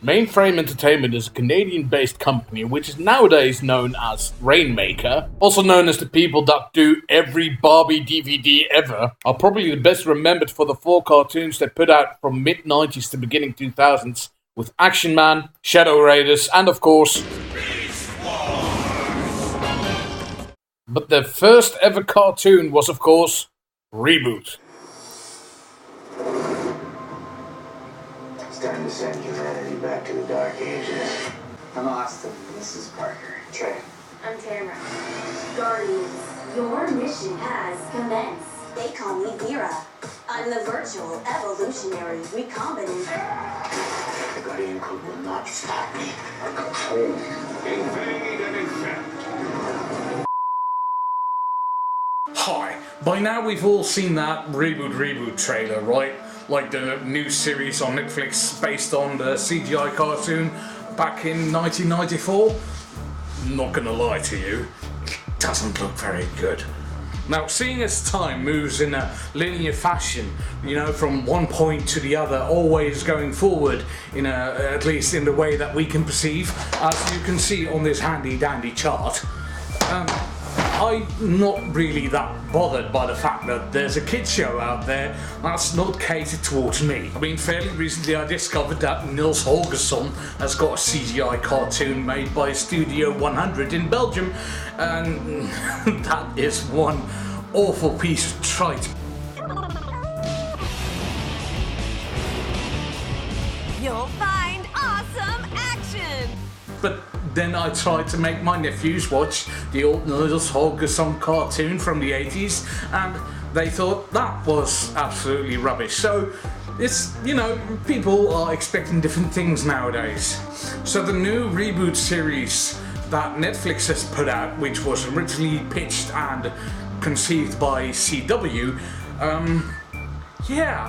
Mainframe Entertainment is a Canadian-based company which is nowadays known as Rainmaker, also known as the people that do every Barbie DVD ever, are probably the best remembered for the 4 cartoons they put out from mid-90s to beginning 2000s, with Action Man, Shadow Raiders, and of course... But their first ever cartoon was of course Reboot. It's time to send humanity back to the Dark Ages. I'm Austin. This is Parker. Trey. I'm Tamara. Guardians, your mission has commenced. They call me Vera. I'm the virtual evolutionary recombinant. The Guardian Code will not stop me. Invade and infect. Hi. By now we've all seen that Reboot trailer, right? Like the new series on Netflix based on the CGI cartoon back in 1994. Not gonna lie to you, it doesn't look very good. Now, seeing as time moves in a linear fashion, you know, from one point to the other, always going forward, at least in the way that we can perceive, as you can see on this handy dandy chart, I'm not really that bothered by the fact that there's a kids show out there that's not catered towards me. I mean, fairly recently I discovered that Niels Holgersson has got a CGI cartoon made by Studio 100 in Belgium, and that is one awful piece of trite. You'll find awesome action! But then I tried to make my nephews watch the old Niels Holgersson cartoon from the 80s, and they thought that was absolutely rubbish. So it's, people are expecting different things nowadays. So the new Reboot series that Netflix has put out, which was originally pitched and conceived by CW,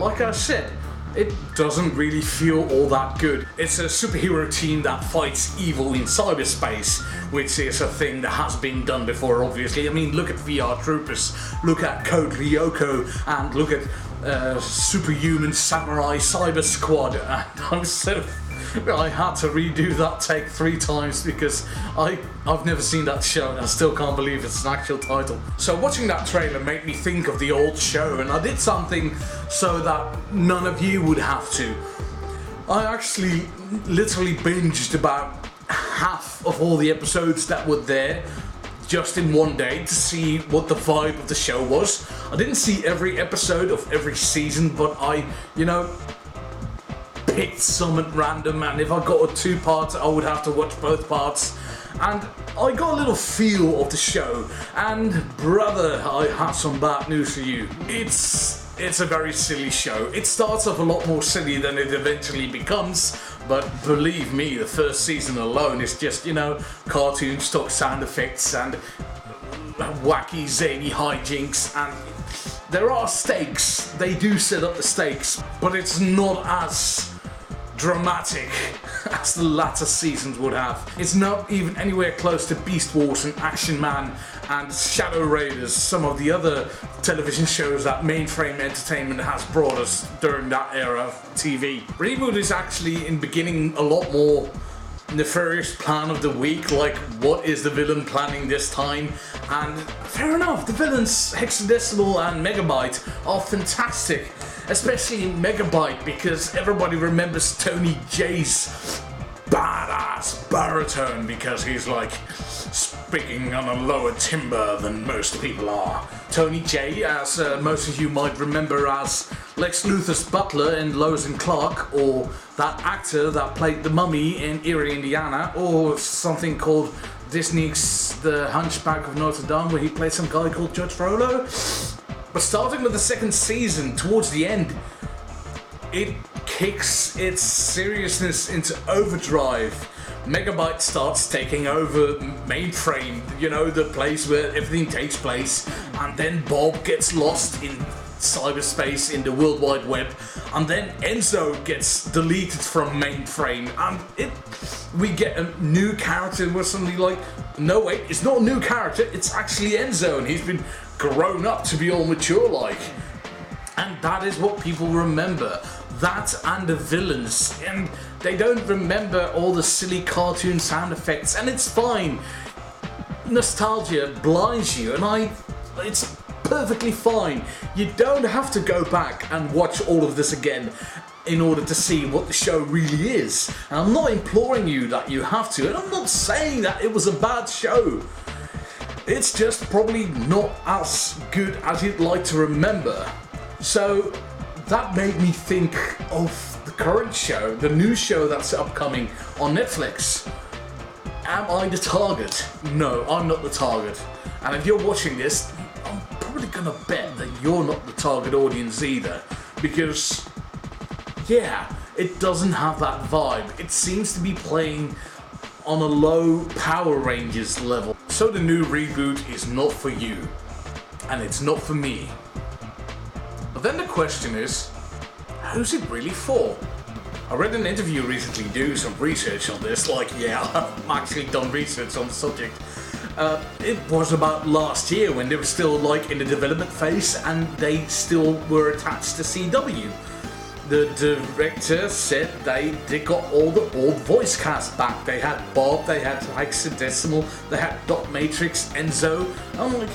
like I said, it doesn't really feel all that good. It's a superhero team that fights evil in cyberspace, which is a thing that has been done before, obviously. I mean, look at VR Troopers, look at Code Lyoko, and look at Superhuman Samurai Cyber Squad. And I had to redo that take 3 times because I've never seen that show and I still can't believe it's an actual title. So watching that trailer made me think of the old show, and I did something so that none of you would have to. I actually literally binged about half of all the episodes that were there just in one day to see what the vibe of the show was. I didn't see every episode of every season, but I, picked some at random, and if I got a 2-part I would have to watch both parts, and I got a little feel of the show. And brother, I have some bad news for you. It's a very silly show. It starts off a lot more silly than it eventually becomes, but believe me, the first season alone is just, cartoon stock sound effects and wacky zany hijinks, and there are stakes. They do set up the stakes, but it's not as dramatic as the latter seasons would have. It's not even anywhere close to Beast Wars and Action Man and Shadow Raiders, some of the other television shows that Mainframe Entertainment has brought us during that era of TV. Reboot is actually in beginning a lot more nefarious plan of the week, like what is the villain planning this time, and fair enough, the villains Hexadecimal and Megabyte are fantastic, especially Megabyte because everybody remembers Tony J's badass baritone because he's like speaking on a lower timbre than most people are. Tony J, as most of you might remember as Lex Luthor's butler in Lois and Clark, or that actor that played the mummy in Erie, Indiana, or something called Disney's The Hunchback of Notre Dame, where he played some guy called Judge Frollo. But starting with the second season, towards the end, it kicks its seriousness into overdrive. Megabyte starts taking over Mainframe, the place where everything takes place, and then Bob gets lost in cyberspace in the World Wide Web, and then Enzo gets deleted from Mainframe, and we get a new character where suddenly like, no wait, it's not a new character, it's actually Enzo, and he's been grown up to be all mature like. And that is what people remember. That and the villains. And They don't remember all the silly cartoon sound effects, and it's fine. Nostalgia blinds you, and it's perfectly fine. You don't have to go back and watch all of this again in order to see what the show really is. And I'm not imploring you that you have to, and I'm not saying that it was a bad show. It's just probably not as good as you'd like to remember. So that made me think of the current show, the new show that's upcoming on Netflix. Am I the target? No, I'm not the target. And if you're watching this, I'm probably gonna bet that you're not the target audience either. Because, yeah, it doesn't have that vibe. It seems to be playing on a low Power Rangers level. So the new reboot is not for you. And it's not for me. But then the question is, who's it really for? I read an interview recently doing some research on this, I've actually done research on the subject. It was about last year when they were still in the development phase and they still were attached to CW. The director said they got all the old voice cast back. They had Bob, they had Hexadecimal, they had Dot Matrix, Enzo. I'm like,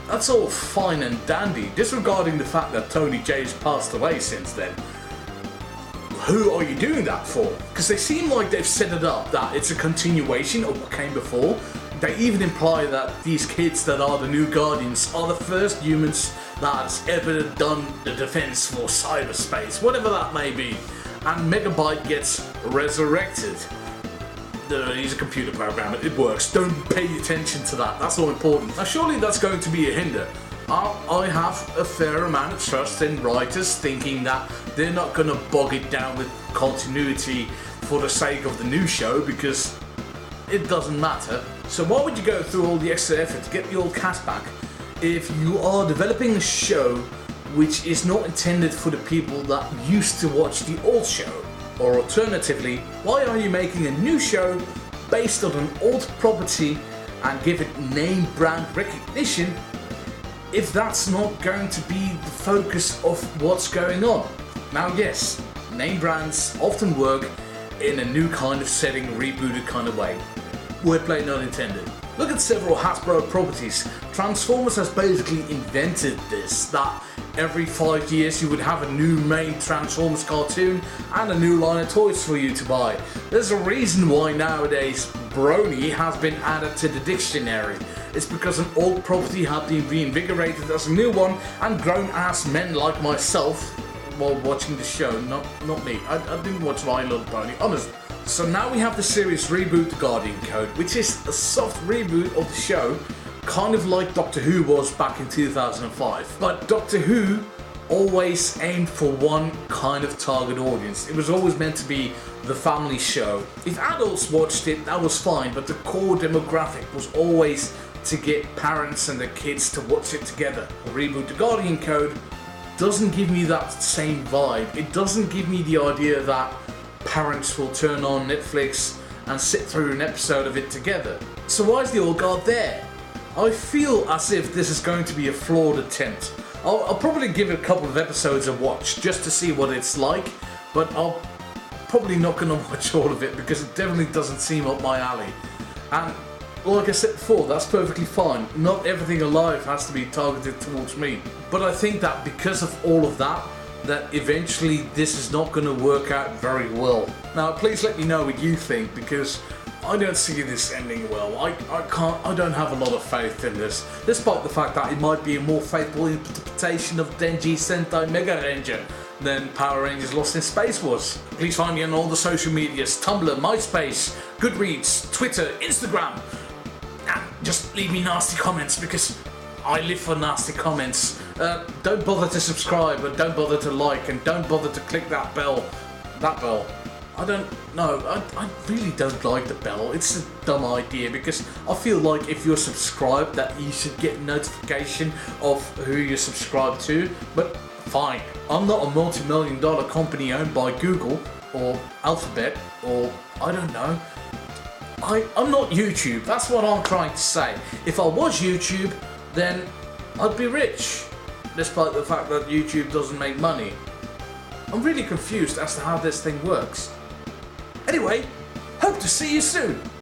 that's all fine and dandy, disregarding the fact that Tony J's passed away since then. Who are you doing that for? Because they seem like they've set it up that it's a continuation of what came before. They even imply that these kids that are the new Guardians are the first humans that's ever done the defense for cyberspace, whatever that may be. And Megabyte gets resurrected. He's a computer programmer, it works. Don't pay attention to that, that's all important. Now surely that's going to be a hinder. I have a fair amount of trust in writers thinking that they're not going to bog it down with continuity for the sake of the new show, because it doesn't matter. So why would you go through all the extra effort to get the old cast back if you are developing a show which is not intended for the people that used to watch the old show? Or alternatively, why are you making a new show based on an old property and give it name brand recognition if that's not going to be the focus of what's going on? Now yes, name brands often work in a new kind of setting, rebooted kind of way. Wordplay not intended. Look at several Hasbro properties. Transformers has basically invented this, that every 5 years you would have a new main Transformers cartoon and a new line of toys for you to buy. There's a reason why nowadays Brony has been added to the dictionary. It's because an old property had been reinvigorated as a new one, and grown-ass men like myself while watching the show, not me. I didn't watch My Little Pony, honest. So now we have the series Reboot: The Guardian Code, which is a soft reboot of the show, kind of like Doctor Who was back in 2005. But Doctor Who always aimed for one kind of target audience. It was always meant to be the family show. If adults watched it, that was fine, but the core demographic was always to get parents and their kids to watch it together. Reboot: The Guardian Code doesn't give me that same vibe. It doesn't give me the idea that parents will turn on Netflix and sit through an episode of it together. So why is the old guard there? I feel as if this is going to be a flawed attempt. I'll probably give it a couple of episodes a watch just to see what it's like, but I'll probably not going to watch all of it because it definitely doesn't seem up my alley. And like I said before, that's perfectly fine. Not everything alive has to be targeted towards me. But I think that because of all of that, that eventually this is not going to work out very well. Now please let me know what you think, because I don't see this ending well. I don't have a lot of faith in this, despite the fact that it might be a more faithful interpretation of Denji Sentai Mega Ranger than Power Rangers Lost in Space was. Please find me on all the social medias: Tumblr, MySpace, Goodreads, Twitter, Instagram. And just leave me nasty comments, because I live for nasty comments. Don't bother to subscribe, and don't bother to like, and don't bother to click that bell. I don't know, I really don't like the bell. It's a dumb idea, because I feel like if you're subscribed that you should get a notification of who you're subscribed to. But fine, I'm not a multi-million-dollar company owned by Google or Alphabet or I don't know. I'm not YouTube, that's what I'm trying to say. If I was YouTube, then I'd be rich, despite the fact that YouTube doesn't make money. I'm really confused as to how this thing works. Anyway, hope to see you soon.